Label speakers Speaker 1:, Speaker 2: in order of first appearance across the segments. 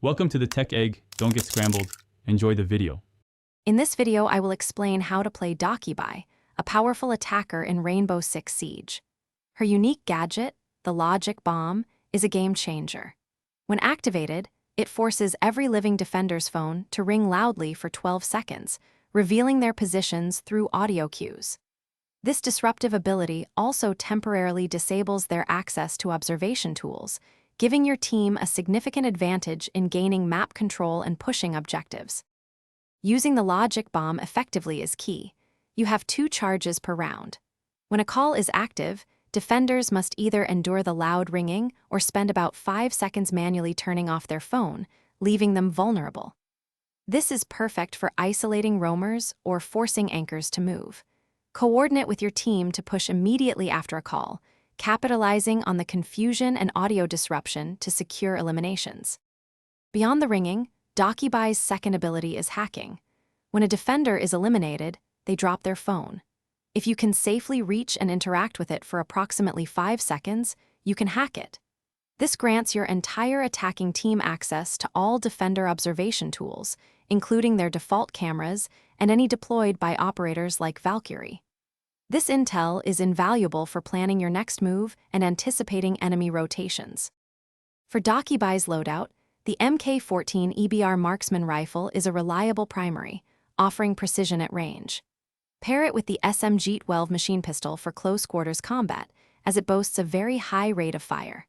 Speaker 1: Welcome to the Tech Egg. Don't get scrambled. Enjoy the video.
Speaker 2: In this video, I will explain how to play Doki, a powerful attacker in Rainbow Six Siege. Her unique gadget, the Logic Bomb, is a game changer. When activated, it forces every living defender's phone to ring loudly for 12 seconds, revealing their positions through audio cues. This disruptive ability also temporarily disables their access to observation tools, giving your team a significant advantage in gaining map control and pushing objectives. Using the Logic Bomb effectively is key. You have 2 charges per round. When a call is active, defenders must either endure the loud ringing or spend about 5 seconds manually turning off their phone, leaving them vulnerable. This is perfect for isolating roamers or forcing anchors to move. Coordinate with your team to push immediately after a call, capitalizing on the confusion and audio disruption to secure eliminations. Beyond the ringing, Doki's second ability is hacking. When a defender is eliminated, they drop their phone. If you can safely reach and interact with it for approximately 5 seconds, you can hack it. This grants your entire attacking team access to all defender observation tools, including their default cameras and any deployed by operators like Valkyrie. This intel is invaluable for planning your next move and anticipating enemy rotations. For Doki's loadout, the MK14 EBR marksman rifle is a reliable primary, offering precision at range. Pair it with the SMG-12 machine pistol for close quarters combat, as it boasts a very high rate of fire.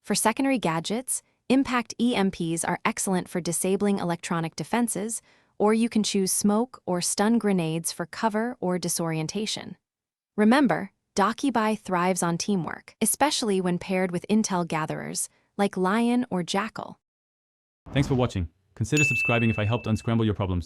Speaker 2: For secondary gadgets, impact EMPs are excellent for disabling electronic defenses, or you can choose smoke or stun grenades for cover or disorientation. Remember, Doki thrives on teamwork, especially when paired with intel gatherers like Lion or Jackal.
Speaker 1: Thanks for watching. Consider subscribing if I helped unscramble your problems.